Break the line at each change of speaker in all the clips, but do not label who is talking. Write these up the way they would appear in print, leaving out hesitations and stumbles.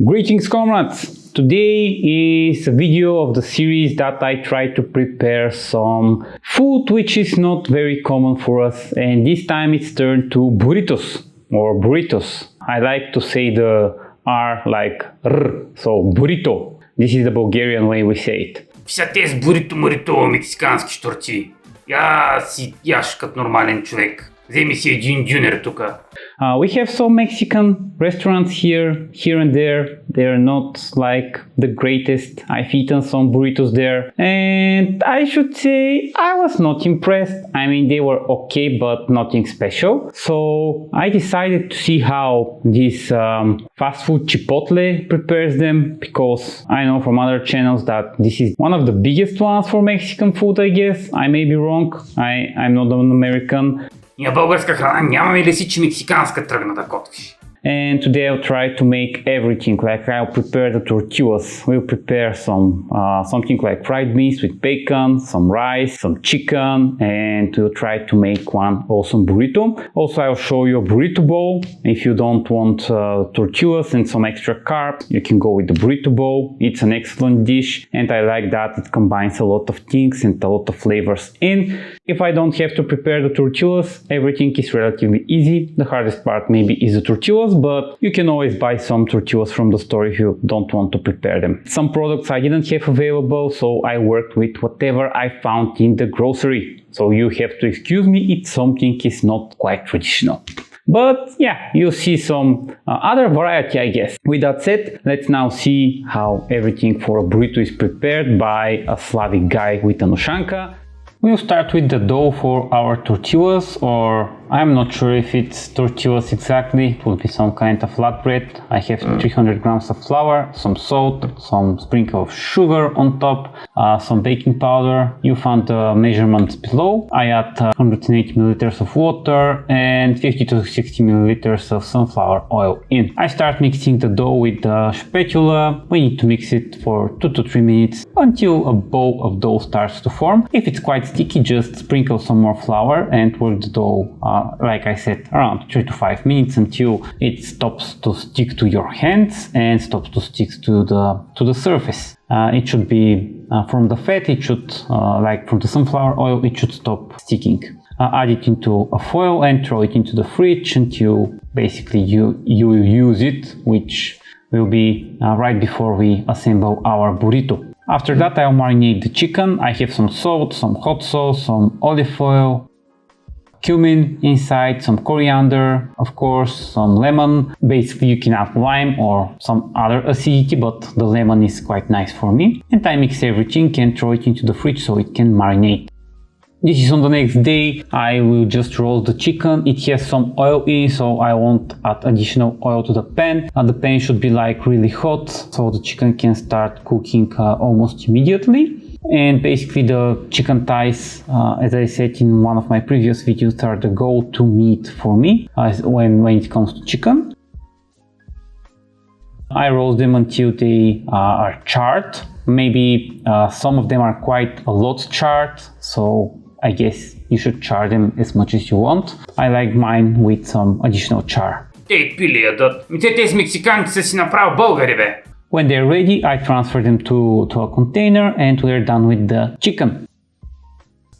Greetings comrades! Today is a video of the series that I try to prepare some food which is not very common for us, and this time it's turned to burritos or burritos. I like to say the R like R, so burrito. This is the Bulgarian way we say it.
Вся тези бурито, мексикански щурци. Я си яш като нормален човек. Вземи си един дюнер тука.
We have some Mexican restaurants here and there. They're not like the greatest. I've eaten some burritos there, and I should say I was not impressed. I mean, they were okay, but nothing special. So I decided to see how this fast food Chipotle prepares them, because I know from other channels that this is one of the biggest ones for Mexican food, I guess. I may be wrong. I'm not an American.
Ние българска храна нямаме ли си, че мексиканска тръгна да готвиш?
And today I'll try to make everything. Like I'll prepare the tortillas. We'll prepare something like fried beans with bacon, some rice, some chicken, and we'll try to make one awesome burrito. Also, I'll show you a burrito bowl. If you don't want tortillas and some extra carbs, you can go with the burrito bowl. It's an excellent dish, and I like that it combines a lot of things and a lot of flavors in. If I don't have to prepare the tortillas, everything is relatively easy. The hardest part maybe is the tortillas, but you can always buy some tortillas from the store if you don't want to prepare them. Some products I didn't have available, so I worked with whatever I found in the grocery. So you have to excuse me if something is not quite traditional. But yeah, you'll see some other variety, I guess. With that said, let's now see how everything for a burrito is prepared by a Slavic guy with a noshanka. We'll start with the dough for our tortillas, or I'm not sure if it's tortillas exactly. It will be some kind of flatbread. I have 300 grams of flour, some salt, some sprinkle of sugar on top, some baking powder. You found the measurements below. I add 180 milliliters of water and 50 to 60 milliliters of sunflower oil in. I start mixing the dough with the spatula. We need to mix it for 2 to 3 minutes until a ball of dough starts to form. If it's quite sticky, just sprinkle some more flour and work the dough, like I said, around 3 to 5 minutes until it stops to stick to your hands and stops to stick to the surface. It should be from the fat, it should, like from the sunflower oil, it should stop sticking. Add it into a foil and throw it into the fridge until basically you use it, which will be right before we assemble our burrito. After that, I'll marinate the chicken. I have some salt, some hot sauce, some olive oil, cumin inside, some coriander, of course, some lemon. Basically, you can add lime or some other acidity, but the lemon is quite nice for me. And I mix everything and throw it into the fridge so it can marinate. This is on the next day. I will just roast the chicken. It has some oil in, so I won't add additional oil to the pan. The pan should be like really hot, so the chicken can start cooking almost immediately. And basically the chicken thighs, as I said in one of my previous videos, are the go-to meat for me when it comes to chicken. I roast them until they are charred. Maybe some of them are quite a lot charred, so I guess you should char them as much as you want. I like mine with some additional char.
Те пили ядат. Тези мексиканци са си направо българи, бе.
When they're ready, I transfer them to a container and we're done with the chicken.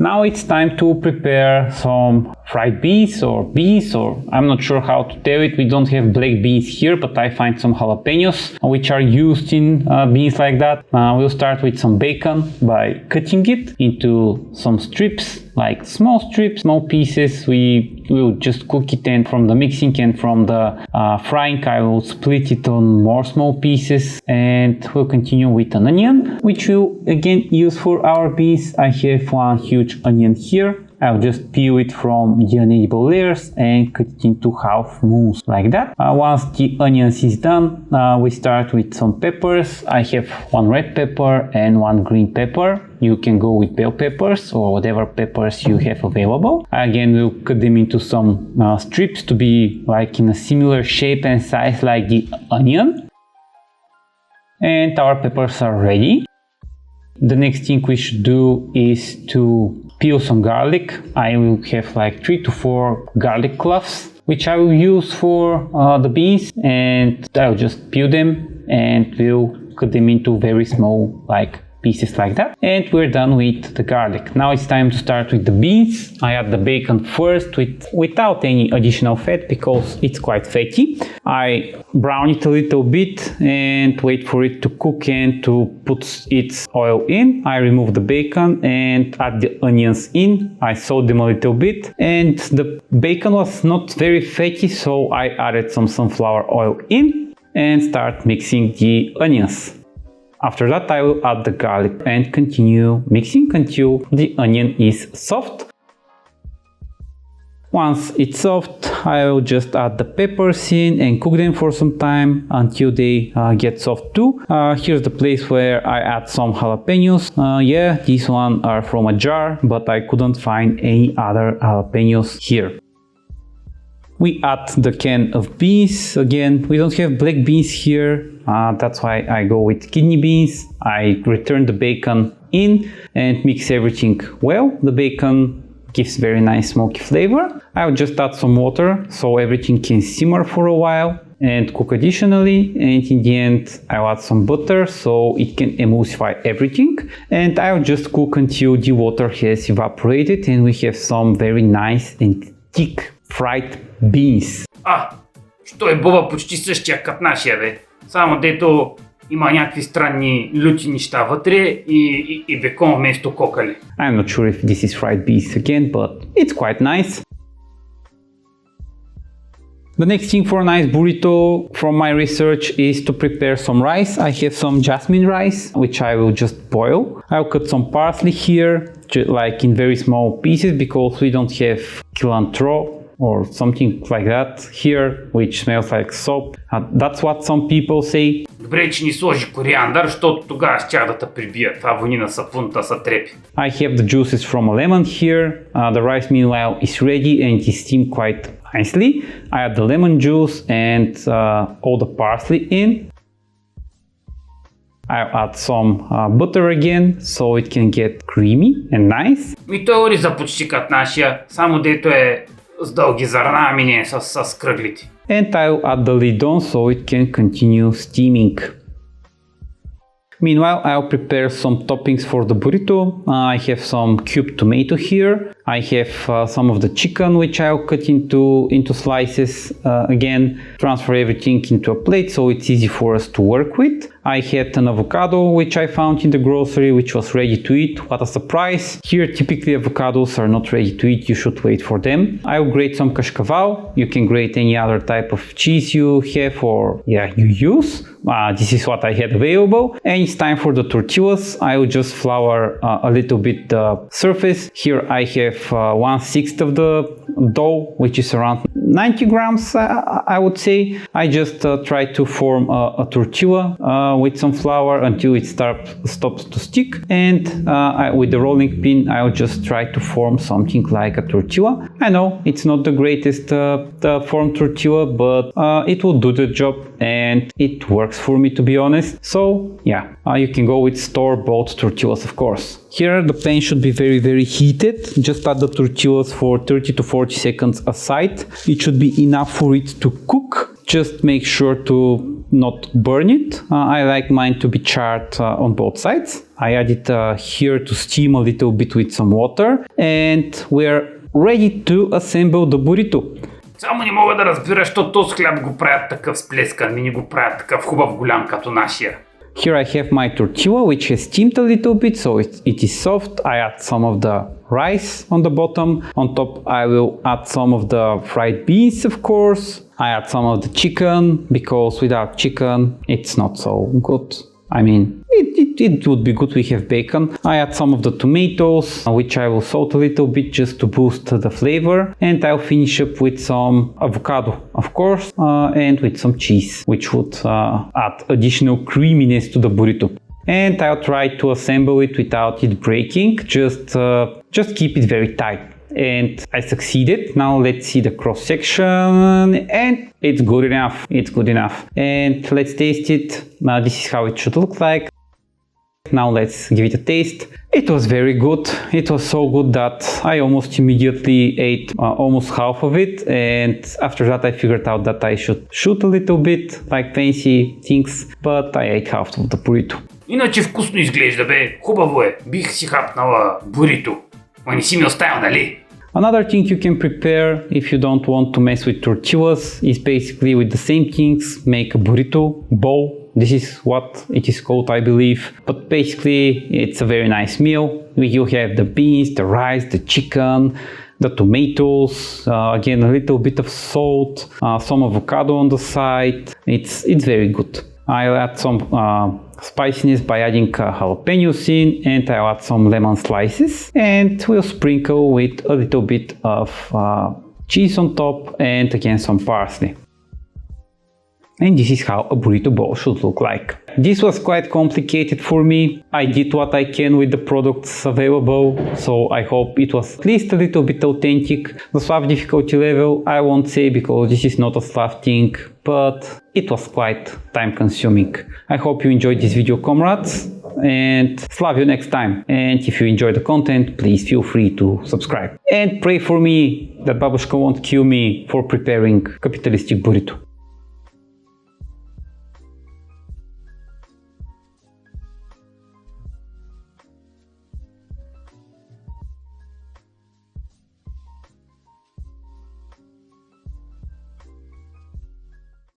Now it's time to prepare some fried beans or I'm not sure how to tell it. We don't have black beans here, but I find some jalapenos which are used in beans like that. We'll start with some bacon by cutting it into some strips, like small strips, small pieces. We will just cook it, and from the mixing and from the frying, I will split it on more small pieces, and we'll continue with an onion, which we'll again use for our beans. I have one huge onion here. I'll just peel it from the unedible layers and cut it into half moons like that. Once the onions is done, we start with some peppers. I have one red pepper and one green pepper. You can go with bell peppers or whatever peppers you have available. Again, we'll cut them into some strips to be like in a similar shape and size like the onion. And our peppers are ready. The next thing we should do is to peel some garlic. I will have like 3 to 4 garlic cloves, which I will use for the beans, and I'll just peel them and we'll cut them into very small pieces like that, and we're done with the garlic. Now it's time to start with the beans. I add the bacon first without any additional fat because it's quite fatty. I brown it a little bit and wait for it to cook and to put its oil in. I remove the bacon and add the onions in. I saute them a little bit, and the bacon was not very fatty, so I added some sunflower oil in and start mixing the onions. After that, I will add the garlic and continue mixing until the onion is soft. Once it's soft, I will just add the peppers in and cook them for some time until they get soft too. Here's the place where I add some jalapenos. Yeah, these ones are from a jar, but I couldn't find any other jalapenos here. We add the can of beans. Again, we don't have black beans here, that's why I go with kidney beans. I return the bacon in and mix everything well. The bacon gives very nice smoky flavor. I'll just add some water so everything can simmer for a while and cook additionally, and in the end I'll add some butter so it can emulsify everything, and I'll just cook until the water has evaporated and we have some very nice and thick fried beans.
Що е боба почти същия като нашия, бе. Само дето има някакви странни люти неща вътре и бекон вместо кокали.
I'm not sure if this is fried beans again, but it's quite nice. The next thing for a nice burrito from my research is to prepare some rice. I have some jasmine rice, which I will just boil. I'll cut some parsley here, like in very small pieces, because we don't have cilantro or something like that here, which smells like soap. That's what some people say.
Добре, че ни сложи кориандър, защото тогава щях да те прибия. Това вони на сапунта са трепи.
I have the juices from a lemon here. The rice meanwhile is ready and is steamed quite nicely. I add the lemon juice and all the parsley in. I'll add some butter again so it can get creamy and nice.
И той ориза почти като нашия, само дето е с дълги зърна, ами не с кръглите.
And I'll add the lid on so it can continue steaming. Meanwhile, I'll prepare some toppings for the burrito. I have some cubed tomato here. I have some of the chicken, which I'll cut into slices. Again, transfer everything into a plate so it's easy for us to work with. I had an avocado, which I found in the grocery, which was ready to eat. What a surprise! Here, typically avocados are not ready to eat. You should wait for them. I'll grate some cascaval. You can grate any other type of cheese you have or you use. This is what I had available. And it's time for the tortillas. I will just flour a little bit the surface. Here I have 1/6 of the dough, which is around 90 grams, I would say. I just try to form a tortilla with some flour until it stops to stick, and with the rolling pin I'll just try to form something like a tortilla. I know it's not the greatest form tortilla, but it will do the job and it works for me, to be honest. So yeah, you can go with store-bought tortillas, of course. Here the pan should be very heated. Just add the tortillas for 30 to 40 seconds aside. It should be enough for it to cook. Just make sure to not burn it. I like mine to be charred on both sides. I add it here to steam a little bit with some water, and we're ready to assemble the burrito.
Само не мога да разбира, що този хляб го правят такъв сплескан, ми не го правят такъв хубав голям като нашия.
Here I have my tortilla, which has steamed a little bit, so it is soft. I add some of the rice on the bottom. On top I will add some of the fried beans, of course. I add some of the chicken, because without chicken it's not so good. I mean, it would be good we have bacon. I add some of the tomatoes, which I will saute a little bit just to boost the flavor. And I'll finish up with some avocado, of course, and with some cheese, which would add additional creaminess to the burrito. And I'll try to assemble it without it breaking. Just keep it very tight. And I succeeded. Now let's see the cross section, and it's good enough. It's good enough. And let's taste it. Now this is how it should look like. Now let's give it a taste. It was very good. It was so good that I almost immediately ate almost half of it, and after that I figured out that I should shoot a little bit, like fancy things, but I ate half of the burrito.
Иначе вкусно изглежда, бе. Хубаво е. Бих си хапнала бурито. Ма не си ми оставил, нали?
Another thing you can prepare if you don't want to mess with tortillas is basically with the same things make a burrito bowl. This is what it is called, I believe. But basically it's a very nice meal. You have the beans, the rice, the chicken, the tomatoes, again a little bit of salt, some avocado on the side. It's very good. I'll add some spiciness by adding jalapenos in, and I'll add some lemon slices, and we'll sprinkle with a little bit of cheese on top, and again some parsley. And this is how a burrito bowl should look like. This was quite complicated for me. I did what I can with the products available, so I hope it was at least a little bit authentic. The Slav difficulty level I won't say, because this is not a Slav thing, but it was quite time consuming. I hope you enjoyed this video, comrades, and Slav you next time. And if you enjoyed the content, please feel free to subscribe. And pray for me that Babushka won't kill me for preparing capitalistic burrito.